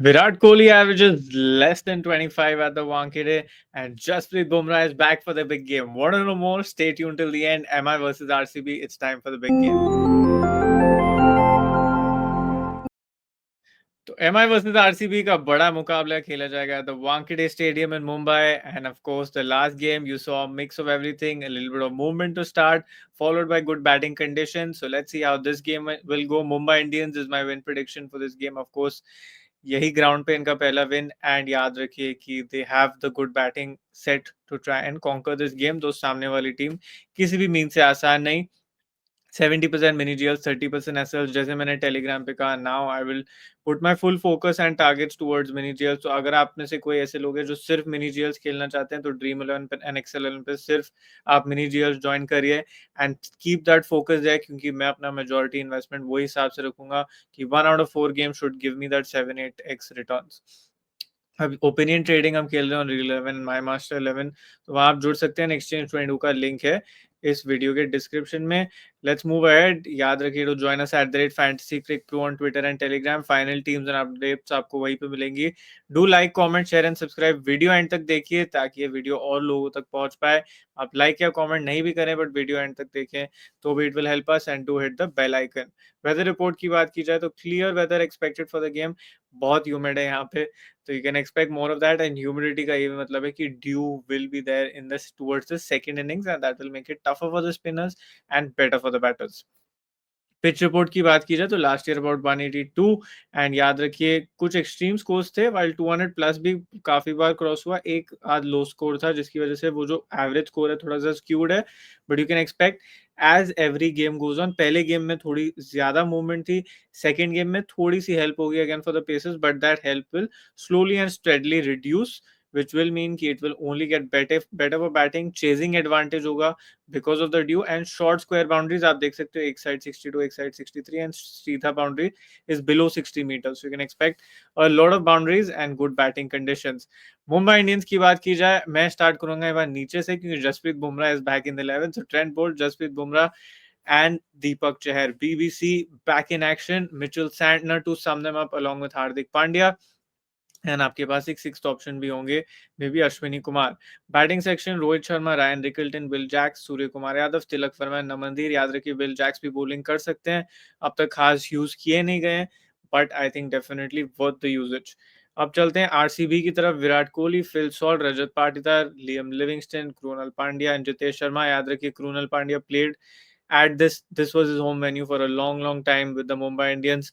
Virat Kohli averages less than 25 at the Wankhede, and Jasprit Bumrah is back for the big game. Want to know more? Stay tuned till the end. MI versus RCB. It's time for the big game. तो MI versus RCB का बड़ा मुकाबला खेला जाएगा the Wankhede stadium in Mumbai end of course the last game you saw mix of everything a little bit of movement to start followed by good batting conditions. So let's see how this game will go. Mumbai Indians is my win prediction for this game. Of course, यही ground पे इनका पहला win and याद रखिए कि they have the good batting set to try and conquer this game. तो सामने वाली टीम किसी भी मीन से आसान नहीं. 70% mini GLs, 30% SLs, जैसे मैंने टेलीग्राम पे कहा. Now I will put my full focus and targets towards mini GLs. तो अगर आप में से कोई ऐसे लोग हैं जो सिर्फ मिनी जीएल्स खेलना चाहते हैं तो ड्रीम 11 पे एंड एक्सेल 11 पे सिर्फ आप मिनी जीएल्स ज्वाइन करिए एंड कीप दैट फोकस है, क्योंकि मैं अपना मेजोरिटी इन्वेस्टमेंट वही हिसाब से रखूंगा कि 1 out of 4 game should give me that 7-8x returns. अब ओपिनियन ट्रेडिंग हम खेल रहे हैं ऑन रील 11 माई मास्टर 11, तो वहां आप जुड़ सकते हैं. एक्सचेंज 22 का लिंक है इस वीडियो के डिस्क्रिप्शन में. Let's move ahead. याद रखिए to join us @fantasycrickpro on Twitter and Telegram. Final teams and updates आपको वहीं पे मिलेंगी. Do like, comment, share and subscribe. Video end तक देखिए ताकि ये वीडियो और लोगों तक पहुंच पाए. आप लाइक या कमेंट नहीं भी करें बट वीडियो एंड तक देखें तो भी it will help us. And to hit the bell icon. Weather report की बात की जाए तो clear weather expected for the game. बहुत ह्यूमिड है यहाँ पे, तो you can expect more of that. And humidity का ये भी मतलब है कि dew will be there in this towards the second innings, and that will make it tougher for the spinners and better for the batters. Pitch report की बात की जाए तो लास्ट ईयर अबाउट 182 एंड याद रखिए कुछ एक्सट्रीम स्कोर्स थे, while 200 plus भी काफी बार क्रॉस हुआ. एक आध लो स्कोर था जिसकी वजह से वो जो एवरेज स्कोर है थोड़ा सा स्क्यूड है. But you can expect as every game goes on. पहले गेम में थोड़ी ज्यादा मूवमेंट थी, सेकेंड गेम में थोड़ी सी हेल्प होगी again for the pacers, but that help will slowly and steadily reduce, which will mean कि it will only get better for batting. Chasing advantage होगा because of the dew and short square boundaries. आप देख सकते हो एक side 62, एक side 63 and सीधा boundary is below 60 meters. So you can expect a lot of boundaries and good batting conditions. Mumbai Indians की बात की जाए, मैं स्टार्ट करूंगा एक बार नीचे से क्योंकि Jasprit Bumrah is back in the 11. So Trent Bolt, Jasprit Bumrah and Deepak Chahar. BBC back in action. Mitchell Santner to sum them up along with Hardik Pandya. And आपके पास एक सिक्स्थ ऑप्शन भी होंगे, may be Ashwani Kumar. Batting section Rohit Sharma, Ryan Rickelton, Will Jacks, Surya Kumar Yadav, Tilak Varma, Naman Dhir. याद रखिए Will Jacks भी bowling कर सकते हैं, अब तक खास यूज किए नहीं गए, but I think definitely worth the usages. अब चलते हैं आरसीबी की तरफ. Virat Kohli, Phil Salt, Rajat Patidar, Liam Livingstone, Krunal Pandya and Jitesh Sharma. याद रखिए Krunal Pandya played at this was his home venue for a long time with the Mumbai Indians.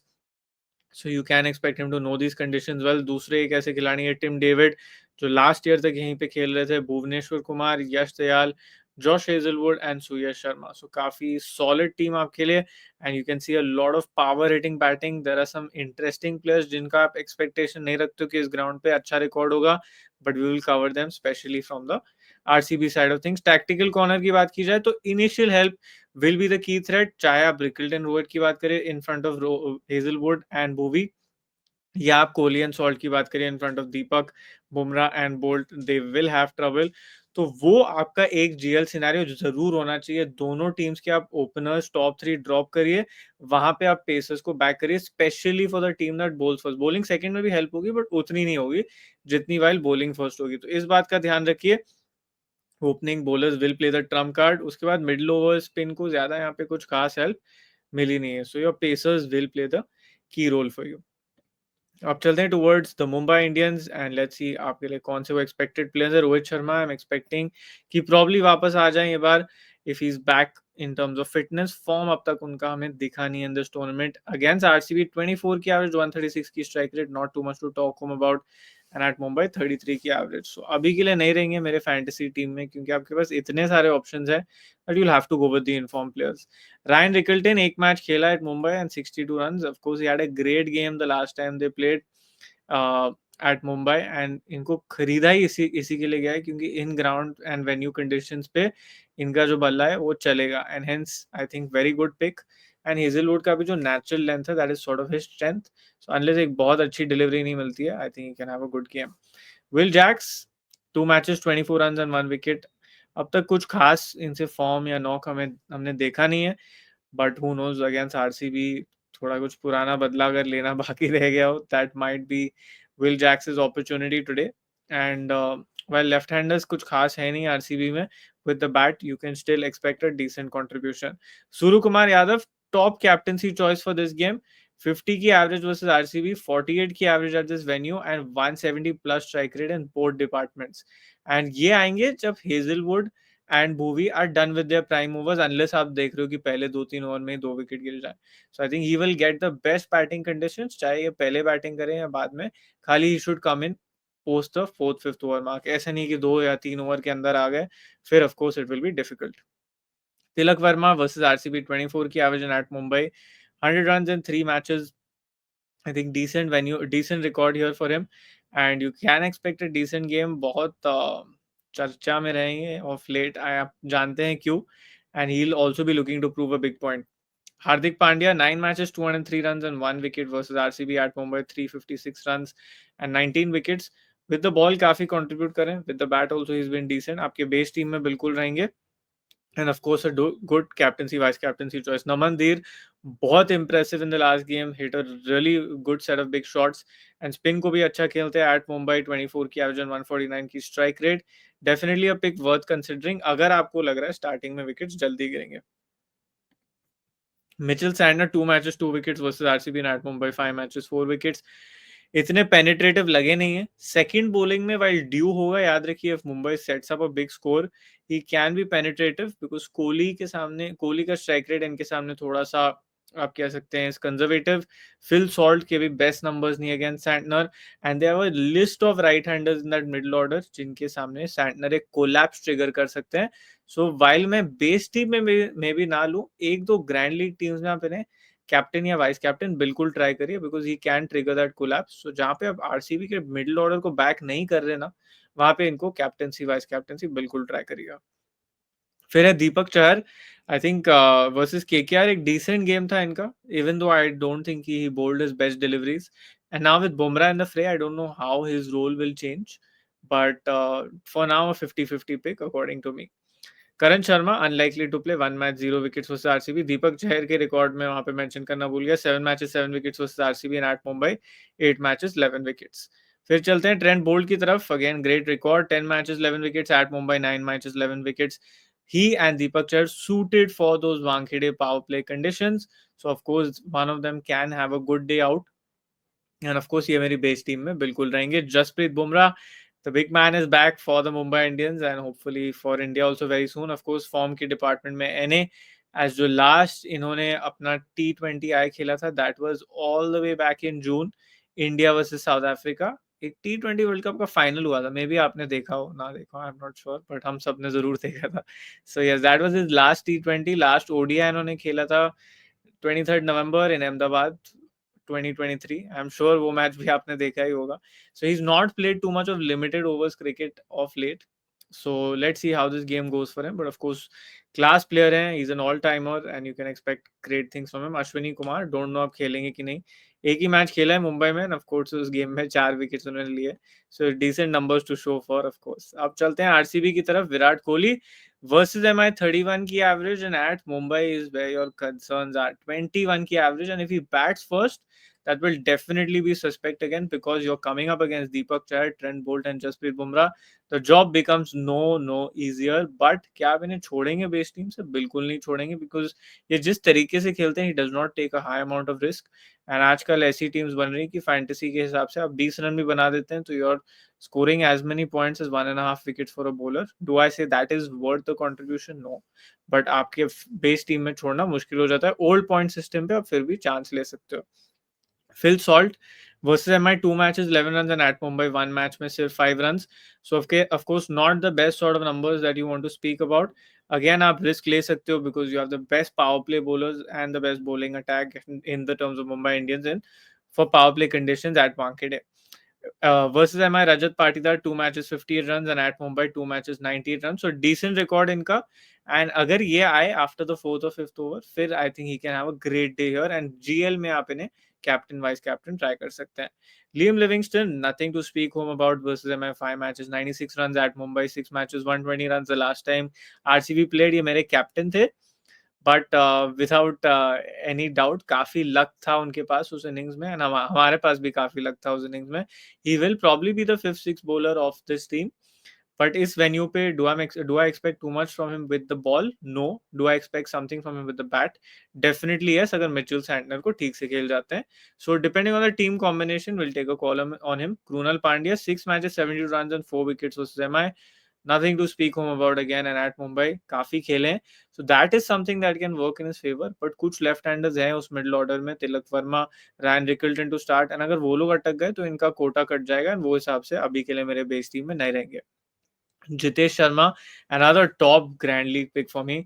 So you can expect him to know these conditions well. दूसरे एक ऐसे खिलाड़ी है Tim David जो last year तक यहीं पे खेल रहे थे. Bhuvneshwar Kumar, Yash Dayal, Josh Hazlewood and Suyash Sharma. So काफी सॉलिड टीम आपके लिए and you can see a lot of power hitting batting. There are some interesting players जिनका आप एक्सपेक्टेशन नहीं रखते हो कि इस ग्राउंड पे अच्छा रिकॉर्ड होगा, but we will cover them specially from the RCB side of things. Tactical corner की बात की जाए तो initial help will be the key threat. चाहे आप रिकल्टन रोहित की बात करें in front of Hazlewood and Bhuvi, या आप कोहली एंड सॉल्ट की बात करें in front of Deepak, Bumrah and Boult, they will have trouble. तो वो आपका एक जीएल सिनेरियो जरूर होना चाहिए. दोनों टीम्स के आप ओपनर्स टॉप 3 ड्रॉप करिए, वहां पे आप पेसर्स को बैक करिए, specially for the team that balls first. Bowling second में भी हेल्प होगी बट उतनी नहीं होगी जितनी वाइल बॉलिंग फर्स्ट होगी. तो इस बात का ध्यान रखिए. Opening bowlers will play the Trump card. उसके बाद मिडिल ओवर स्पिन को ज्यादा यहाँ पे कुछ खास हेल्प मिली नहीं है. So your pacers will play the key role for you. अब चलते हैं towards the Mumbai Indians and let's see आपके लिए कौन से वो एक्सपेक्टेड प्लेयर्स है. Rohit Sharma I am expecting कि प्रॉब्ली वापस आ जाए ये बार if he is back in terms of fitness. Form अब तक उनका हमें दिखा नहीं in this tournament. Against RCB 24 की एवरेज, 136 की strike rate, not too much to talk home about. And at Mumbai 33 की एवरेज. सो अभी के लिए नहीं रहेंगे मेरे फैंटेसी टीम में क्योंकि आपके पास इतने सारे ऑप्शंस हैं but you will have to go with the in form players. Ryan Rickelton एक मैच खेला at Mumbai and 62 runs. Of course he had a great game the last time they played at Mumbai and इनको खरीदा ही इसी के लिए गया है क्योंकि इन ग्राउंड एंड वेन्यू कंडीशंस पे इनका जो बल्ला है वो चलेगा. And hence I think very good pick. एंड हेजलवुड का भी जो नेचुरल लेंथ है that is sort of his strength. So unless एक बहुत अच्छी डिलीवरी नहीं मिलती है I think you can have a good game. Will Jacks 2 matches 24 runs and 1 wicket. अब तक कुछ खास इनसे फॉर्म या नॉक हमने देखा नहीं है but who knows against RCB थोड़ा कुछ पुराना बदला अगर लेना बाकी रह गया हो, that might be Will Jacks opportunity today. And well left handers कुछ खास है नहीं आरसीबी में, with the bat you can still expect a decent contribution. Suru Kumar Yadav, top captaincy choice for this game. 50 की average versus RCB, 48 की average at this venue and 170 plus strike rate in both departments. And ये आएंगे जब Hazelwood and Bhuvi are done with their prime overs, unless आप देख रहे हो कि पहले 2-3 ओवर में 2 विकेट गिर जाए. So I think he will get the best batting conditions, चाहे ये पहले बैटिंग करें या बाद में, खाली he should come in post the 4th-5th over mark. ऐसा नहीं कि 2 या 3 ओवर के अंदर आ गए, फिर of course it will be difficult. Tilak Verma versus RCB, 24 की average at Mumbai, 100 runs in 3 matches. I think decent venue, decent record here for him, and you can expect a decent game. बहुत चर्चा में रहेंगे of late, आप जानते हैं क्यों, and he'll also be looking to prove a big point. Hardik Pandya, 9 matches, 203 runs and 1 wicket versus RCB at Mumbai, 356 runs and 19 wickets. With the ball काफी contribute करें, with the bat also he's been decent. आपके base team में बिल्कुल रहेंगे. And of course, a good captaincy, vice captaincy choice. Naman Dheer, बहुत impressive in the last game. Hit a really good set of big shots. And spin को भी अच्छा खेलते हैं at Mumbai, 24 की average and 149 की strike rate. Definitely a pick worth considering अगर आपको लग रहा है starting में wickets जल्दी गिरेंगे. Mitchell Santner, 2 matches, 2 wickets versus RCB and at Mumbai, 5 matches, 4 wickets. इतने पेनिट्रेटिव लगे नहीं है. सेकंड बॉलिंग में वाइल ड्यू होगा, याद रखिए, if Mumbai sets up a big score, he can be penetrative because Kohli के सामने, कोहली का स्ट्राइक रेट इनके सामने थोड़ा सा, आप कह सकते हैं, कंजर्वेटिव. फिल सॉल्ट के भी बेस्ट नंबर्स नहीं against Santner, and there are list of right handers in that middle order जिनके सामने सैंटनर एक कोलैप्स ट्रिगर कर सकते हैं. सो वाइल मैं बेस टीम में भी ना लूं, एक दो ग्रैंड लीग टीम्स में आप इन्हें कैप्टन या वाइस कैप्टन बिल्कुल ट्राई करिए, because he can trigger that collapse. So जहां पे आप आरसीबी के मिडिल ऑर्डर को बैक नहीं कर रहे ना, वहां पे इनको कैप्टनसी वाइस कैप्टनसी बिल्कुल ट्राई करिएगा. फिर है Deepak Chahar. I think versus KKR एक डिसेंट गेम था इनका, even though I don't think he bowled his best deliveries. And now with Bumrah in the fray, I don't know how his role will change, but for now a 50-50 pick according to me. Karan Sharma unlikely to play, 1 match 0 wickets versus RCB. Deepak Chahar के record में वहां पे mention करना भूल गया, 7 matches 7 wickets versus RCB and at Mumbai, 8 matches 11 wickets. फिर चलते हैं ट्रेंट बोल्ट की तरफ. Again great record, 10 matches 11 wickets at Mumbai, 9 matches 11 wickets. He and Deepak Chahar suited for those Wankhede power play conditions. So of course one of them can have a good day out. And of course ये मेरी base team में बिल्कुल रहेंगे. Jasprit Bumrah, the big man is back for the Mumbai Indians and hopefully for India also very soon. Of course form के department में NA, as जो last इन्होंने अपना T20I खेला था, that was all the way back in June, India versus south Africa. एक T20 world cup का final हुआ था, मे बी आपने देखा हो, ना देखा हो, I am not sure, but हम सब ने जरूर देखा था. So yes, that was his last T20. Last ODI इन्होंने खेला था 23 November in Ahmedabad 2023. I am sure वो मैच भी आपने देखा ही होगा. So he is not played too much of limited overs cricket of late. So let's see how this game goes for him. But of course, class player है, he's an all timer and you can expect great things from him. Ashwini Kumar, don't know अब खेलेंगे कि नहीं. एक ही match खेला है मुंबई में, of course उस गेम में 4 विकेट्स उन्होंने लिए. So decent numbers to show for, of course. अब चलते हैं आरसीबी की तरफ. विराट कोहली versus MI, 31 की average and at Mumbai is where your concerns are. 21 की average, and if he bats first, that will definitely be suspect again because you're coming up against Deepak Chahar, Trent Bolt and Jasprit Bumrah. The job becomes no easier. But क्या आप इन्हें छोड़ेंगे base team से? बिल्कुल नहीं छोड़ेंगे, because ये जिस तरीके से खेलते हैं, he does not take a high amount of risk. And आजकल ऐसी टीम्स बन रही है कि फैंटेसी के हिसाब से आप 20 रन भी बना देते हैं, तो you're scoring as many points as 1.5 wickets for a bowler. Do I say that is worth the contribution? No. But आपके बेस टीम में छोड़ना मुश्किल हो जाता है. ओल्ड पॉइंट सिस्टम पे आप फिर भी चांस ले सकते हो. Phil Salt versus MI, 2 matches 11 runs and at Mumbai 1 match में सिर्फ 5 runs. So of course not the best sort of numbers that you want to speak about. Again आप risk ले सकते हो because you have the best power play bowlers and the best bowling attack in the terms of Mumbai Indians in for power play conditions at Wankhede. Versus MI, Rajat Patidar, 2 matches 58 runs and at Mumbai 2 matches 98 runs. So decent record इनका. And अगर ये आए after the 4th or 5th over, फिर I think he can have a great day here. And GL में आप इन्हें captain vice captain try कर सकते हैं. Liam Livingstone, nothing to speak home about versus MI, 5 matches 96 runs at Mumbai, 6 matches 120 runs the last time RCB played. ये मेरे captain थे, but without any doubt काफ़ी लक था उनके पास उस इनिंग्स में, एंड हमारे पास भी काफ़ी लक था उस इनिंग्स में। He will probably be the 5th 6th bowler of this team. But इस वेन्यू पे do I expect too much from him with the ball? No. Do I expect something from him with the bat? Definitely yes, अगर Mitchell Santner को ठीक से खेल जाते हैं। So depending on the team combination will take a call on him. Krunal Pandya 6 matches 72 runs and 4 wickets versus MI. Nothing to speak home about again, and at Mumbai काफी खेले हैं, so that is something that can work in his favor. But कुछ left handers हैं उस middle order में, Tilak Varma, Ryan Rickelton to start, and अगर वो लोग अटक गए तो इनका कोटा कट जाएगा, एंड वो हिसाब से अभी के लिए मेरे बेस टीम में नहीं रहेंगे। Jitesh Sharma, another top Grand League pick for me.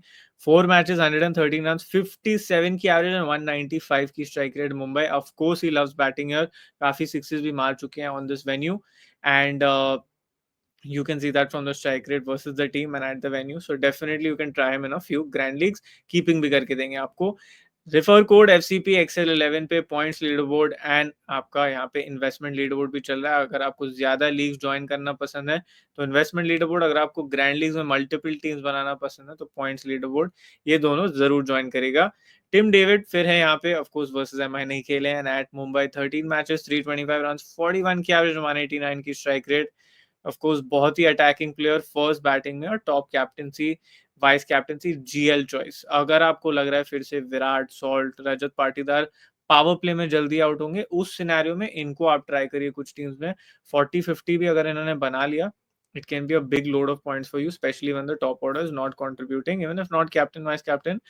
4 matches, 113 runs, 57 की average and 195 की strike rate Mumbai. Of course, he loves batting here. काफी sixes भी मार चुके हैं on this venue, and you can see that from the strike rate versus the team and at the venue. So definitely you can try him in a few grand leagues. Keeping भी करके देंगे आपको। Refer code FCP XL11 पे points leaderboard and आपका यहाँ पे investment leaderboard भी चल रहा है। अगर आपको ज्यादा लीग्स ज्वाइन करना पसंद है तो इन्वेस्टमेंट लीडरबोर्ड, अगर आपको ग्रैंड लीग्स में मल्टीपल टीम्स बनाना पसंद है तो पॉइंट्स लीडरबोर्ड, ये दोनों जरूर ज्वाइन करेगा। टिम डेविड फिर है यहाँ पे, ऑफ कोर्स वर्सेस एमआई नहीं खेले हैं, एट मुंबई 13 मैचेस 325 रन्स 41 की एवरेज 189 की स्ट्राइक रेट। ऑफ कोर्स बहुत ही अटैकिंग प्लेयर, फर्स्ट बैटिंग में और top captaincy vice captaincy GL choice. अगर आपको लग रहा है फिर से Virat, salt, Rajat Patidar power play में जल्दी आउट होंगे, उस सिनेरियो में इनको आप ट्राई करिए कुछ टीम्स में। 40-50 भी अगर इन्होंने बना लिया, it can be a big load of points for you, especially when the top order is not contributing, even if not captain vice captain,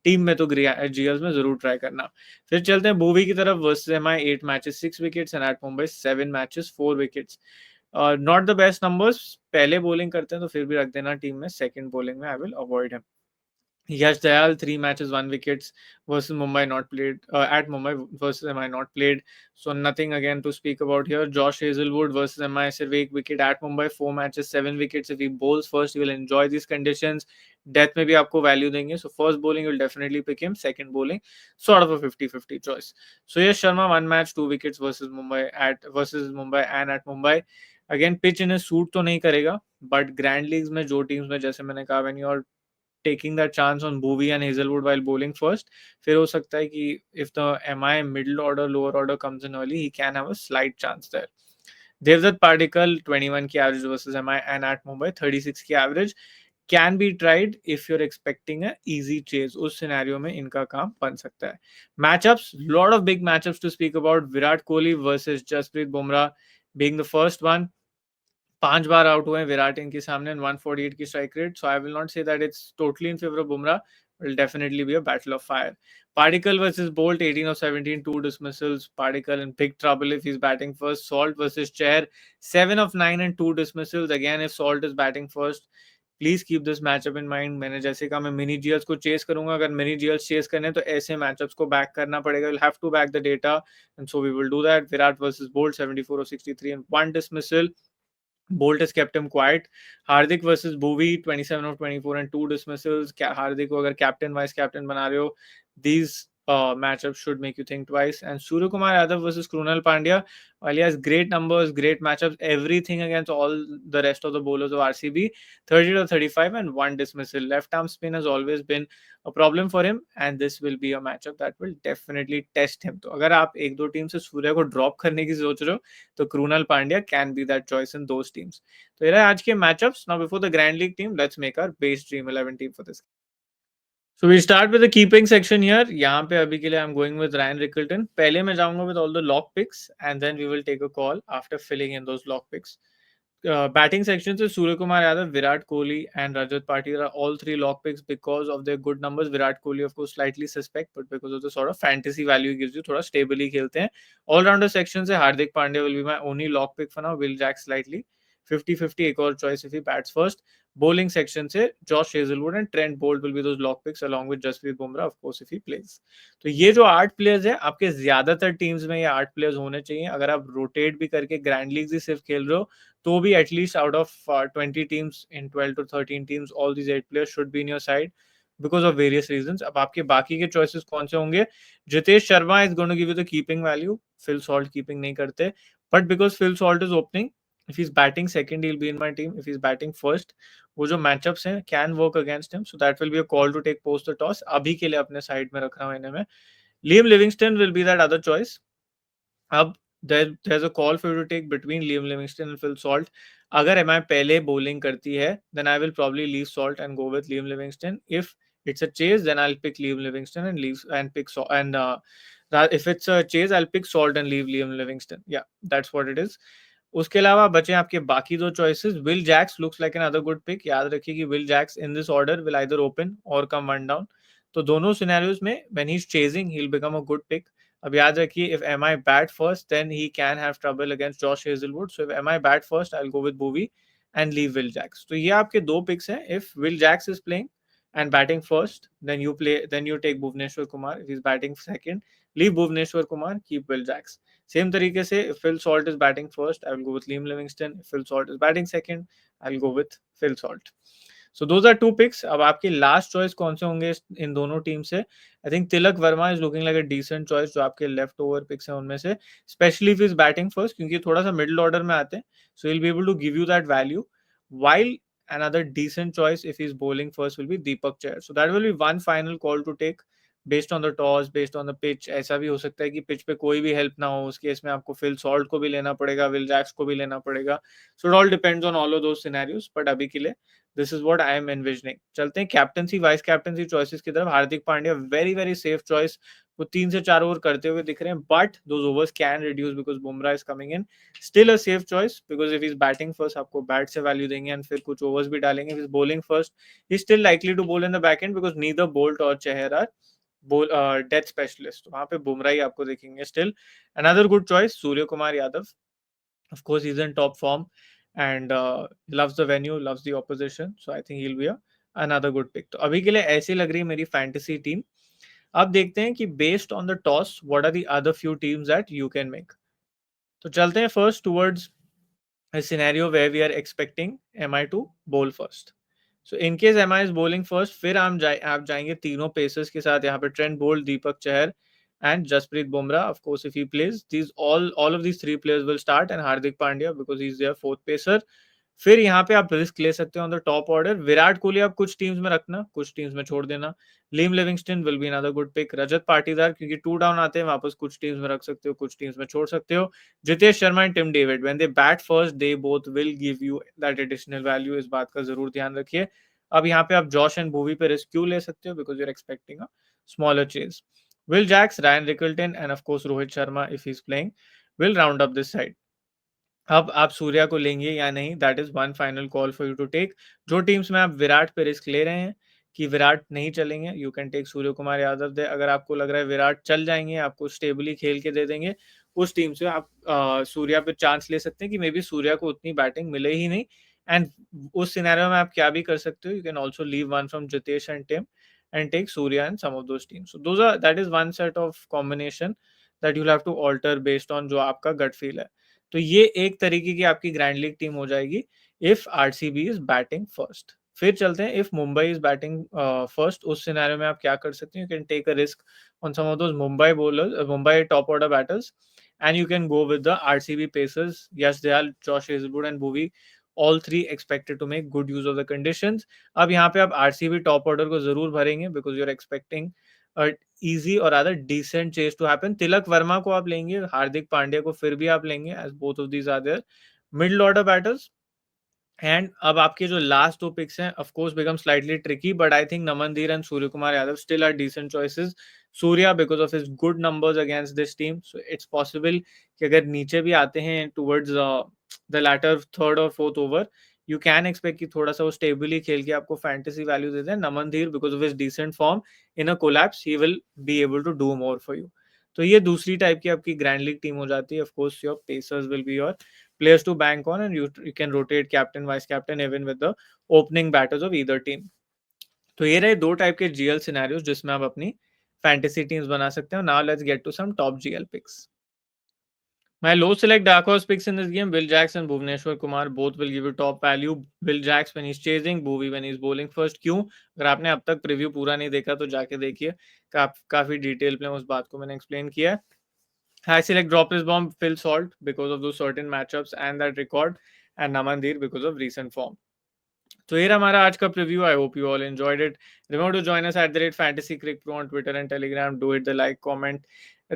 team में तो जीएल्स में जरूर ट्राई करना। फिर चलते हैं भुवी की तरफ versus MI. 8 matches 6 wickets and at Mumbai 7 matches 4 wickets. Not the best numbers, पहले बॉलिंग करते हैं तो फिर भी रख देना टीम में, सेकंड बॉलिंग में I will avoid him. Yash Dayal, 3 matches, 1 wickets versus Mumbai not played. At Mumbai versus MI not played. So nothing again to speak about here. Josh Hazelwood versus MI, सिर्फ 1 wicket at Mumbai, 4 matches, 7 wickets. If he bowls first, he will enjoy these conditions. Death में भी आपको value देंगे. So first bowling, you'll definitely pick him. Second bowling, sort of a 50-50 choice. So Yash Sharma, 1 match, 2 wickets versus Mumbai and at Mumbai. Again, pitch इन्हें suit तो नहीं करेगा, but grand leagues में जो टीम्स में, जैसे मैंने कहा, when you're taking that chance on Bhuvi and Hazelwood while bowling first, फिर हो सकता है कि if the MI middle order, lower order comes in early, he can have a slight chance there. Devdutt Padikkal, 21 की average versus MI and at Mumbai 36 की average can be tried if you're expecting a easy chase. उस scenario में इनका काम बन सकता है। Matchups, lot of big matchups to speak about. Virat Kohli versus Jasprit Bumrah being the first one. 5 bar out हुए हैं विराट इनके सामने, 148 की strike rate. So I will not say that it's totally in favour of Bumrah, will definitely be a battle of fire. Padikkal versus Bolt, 18 of 17, 2 dismissals. Padikkal in big trouble if he's batting first. Salt versus Chair, 7 of 9 and 2 dismissals. Again, if Salt is batting first, please keep this matchup in mind. मैंने जैसे कहा, मैं mini जीएल्स को chess करूंगा। अगर mini जीएल्स chess करने तो ऐसे मैचअप्स को बैक करना पड़ेगा। Will have to back the data, and so we will do that. Virat versus Boult, 74 of 63 and 1 dismissal. Bolt has kept him quiet. Hardik versus Bhuvi, 27 of 24 and 2 dismissals. Hardik को अगर captain vice captain बना रहे हो, these matchups should make you think twice. And Surya Kumar Yadav versus Krunal Pandya, while he has great numbers, great matchups, everything against all the rest of the bowlers of RCB, 30 to 35 and 1 dismissal. Left arm spin has always been a problem for him, and this will be a matchup that will definitely test him. तो अगर आप एक दो team से सूर्य को drop करने की सोच रहे हो तो Krunal Pandya can be that choice in those teams. तो ये रहे आज के matchups. Now before the grand league team, let's make our base dream 11 team for this. So we start with the keeping section here. यहाँ पे अभी के लिए I'm going with Ryan Rickelton. पहले मैं जाऊंगा with all the lock picks and then we will take a call after filling in those lock picks. Batting section से Surya Kumar Yadav, Virat Kohli and Rajat Patil are all 3 lock picks because of their good numbers. Virat Kohli of course slightly suspect, but because of the sort of fantasy value he gives you, थोड़ा stable ही खेलते हैं। All rounder section से Hardik Pandya will be my only lock pick for now. Will Jack slightly 50-50 एक और choice if he bats first. Bowling section से Josh Hazelwood and Trent Bolt will be those lock picks along with Jasprit Bumrah of course if he plays. तो ये जो 8 players हैं आपके ज्यादातर teams में, ये 8 प्लेयर्स होने चाहिए। अगर आप रोटेट भी करके ग्रैंड लीग ही सिर्फ खेल रहे हो तो भी at least out of 20 teams in 12 to 13 teams, all these 8 players should be in your side because of various reasons. अब आपके बाकी के चॉइसेस कौन से होंगे? Jitesh Sharma is going to give you the keeping value. Phil Salt keeping नहीं करते, but because Phil Salt is opening, If he's batting second, he'll be in my team. If he's batting first, वो जो matchups हैं can work against him. So that will be a call to take post the toss. अभी के लिए अपने side में रख रहा हूँ इन्हें मैं. Liam Livingston will be that other choice. अब there's a call for you to take between Liam Livingston and Phil Salt. अगर MI पहले bowling करती है, then I will probably leave Salt and go with Liam Livingston. If it's a chase, then I'll pick Liam Livingston and pick Salt. And if it's a chase, I'll pick Salt and leave Liam Livingston. Yeah, that's what it is. उसके अलावा बचे आपके बाकी दो choices. Will Jacks looks like another good pick. याद रखिए कि Will Jacks in this order will either open और कम वन डाउन. तो दोनों सिनेरियोज में when he is chasing he will become a good pick. अब याद रखिए, if MI bat first then he can have trouble against Josh Hazlewood. So if MI bat first I will go with Bhuvi and leave Will Jacks. तो ये आपके दो picks हैं. If Will Jacks is playing and batting first, then you take Bhuvneshwar Kumar. If he's batting second, leave Bhuvneshwar Kumar, keep Will Jacks. Same तरीके से if Phil Salt is batting first, I will go with Liam Livingston. If Phil Salt is batting second, I'll go with Phil Salt. So those are two picks. अब आपकी last choice कौन से होंगे इन दोनों team से? I think Tilak Varma is looking like a decent choice जो आपके left over picks हैं उनमें से, specially if is batting first, क्योंकि थोड़ा सा मिडिल ऑर्डर में आते हैं. So will be able to give you that value. While another decent choice if he's bowling first will be Deepak Chahar. So that will be one final call to take based on the toss, based on the pitch. ऐसा भी हो सकता है कि pitch पे कोई भी help ना हो, उस केस में आपको फिल सॉल्ट को भी लेना पड़ेगा, विल जैक्स को भी लेना पड़ेगा. So it all depends on all of those scenarios. But अभी के लिए this is what I am envisioning. चलते हैं कैप्टनसी वाइस कैप्टनसी चॉइसेस की तरफ. Hardik Pandya very very safe choice. वो 3 से 4 ओवर करते हुए दिख रहे हैं, but those overs can reduce because Bumrah is coming in. Still a safe choice because if he's batting first, आपको bat से value देंगे and फिर कुछ overs भी डालेंगे. If he's bowling first, he's still likely to bowl in the back end because neither Bolt or Chahar are death specialist. वहाँ पे बुमराह ही आपको देखेंगे. Still another good choice, Surya Kumar Yadav. Of course, he's in top form and loves the venue, loves the opposition. So I think he'll be another good pick. तो अभी के लिए ऐसी लग रही है मेरी fantasy team. अब देखते हैं कि based on the toss, what are the other few teams that you can make. तो चलते हैं first towards a scenario where we are expecting MI to bowl first. So in case MI is bowling first, फिर आप जाएंगे तीनों pacers के साथ. यहाँ पे Trent Boult, Deepak Chahar and Jasprit Bumrah. Of course, if he plays, these all of these three players will start, and Hardik Pandya because he's their fourth pacer. फिर यहाँ पे आप रिस्क ले सकते हो on the top order. Virat Kohli आप कुछ teams में रखना, कुछ टीम्स में छोड़ देना. Liam Livingstone will be another good pick. Rajat Patidar क्योंकि 2 डाउन आते हैं वापस, कुछ टीम्स में रख सकते हो, कुछ टीम्स में छोड़ सकते हो. Jitesh Sharma and Tim David when they bat first they both will give you that additional value. इस बात का जरूर ध्यान रखिए. अब यहाँ पे आप जॉश एंड भूवी पे रिस्क क्यों ले सकते हो? Because you are expecting a smaller chase. Will Jacks, Ryan Rickelton, and of course Rohit Sharma if he's playing will round up this side. अब आप सूर्या को लेंगे या नहीं, that is one final call for you to take. जो teams में आप विराट पे रिस्क ले रहे हैं कि विराट नहीं चलेंगे, यू कैन टेक सूर्य कुमार यादव दे. अगर आपको लग रहा है विराट चल जाएंगे, आपको स्टेबली खेल के दे देंगे, उस टीम से आप सूर्या पे चांस ले सकते हैं कि मे बी सूर्या को उतनी बैटिंग मिले ही नहीं. एंड उस सिनेरियो में आप क्या भी कर सकते हो, you can also leave one from Jitesh and Tim and take Surya and some of those teams. So that is one set of combination that you'll have to alter based on जो आपका gut feel है. तो ये एक तरीके की आपकी grand league team हो जाएगी if RCB is batting first. फिर चलते हैं if Mumbai is batting first. उस सिनेरियो में आप क्या कर सकते हैं? You can take a risk on some of those Mumbai bowlers, Mumbai top order batters, and you can go with the RCB Pacers. Yes, they are Josh Hazelwood and Bhuvi, all three expected to make good use of the conditions. अब यहाँ पे आप RCB top order को जरूर भरेंगे because you're expecting a easy or rather decent chase to happen. Tilak Varma को आप लेंगे, हार्दिक पांड्या को फिर भी आप लेंगे as both of these are there middle order batters. And अब आपके जो लास्ट दो पिक्स हैं of course become slightly tricky, but I think Naman Dhir and Surya Kumar Yadav still are decent choices. Surya because of his good numbers against this team, so it's possible कि अगर नीचे भी आते हैं टुवर्ड्स द लैटर थर्ड और fourth over, you can expect कि थोड़ा सा वो स्टेबली खेल के आपको फैंटेसी वैल्यू देते हैं. Naman Dhir because of his decent form in a collapse he will be able to do more for you. तो ये दूसरी टाइप की आपकी ग्रैंड लीग टीम हो जाती है. Of course your pacers will be your players to bank on, and you can rotate captain, vice captain even with the opening batters of either team. तो ये रहे दो टाइप के GL सिनेरियोस जिसमें आप अपनी फैंटेसी टीम्स बना सकते हो. Now let's get to some top GL picks. My low select dark horse picks in this game: Will Jacks and Bhuvneshwar Kumar. Both will give you top value. Will Jacks when he's chasing, Bhuvi when he's bowling first. क्यों? अगर आपने अब तक preview पूरा नहीं देखा तो जाके देखिए, काफी डिटेल में उस बात को मैंने एक्सप्लेन किया है. I select drop his bomb, Phil Salt, because of those certain matchups and that record, and Namandir because of recent form. तो ये रहा हमारा आज का preview. I hope you all enjoyed it. Remember to join us @fantasycrick on Twitter and Telegram. Do hit the like, comment,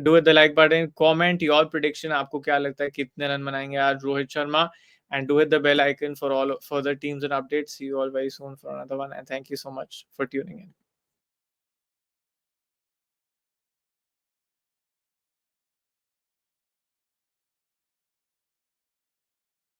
do hit the like button, comment your prediction. आपको क्या लगता है कितने रन बनाएंगे आज Rohit Sharma, and do hit the bell icon for all further teams and updates. See you all very soon for another one, and thank you so much for tuning in.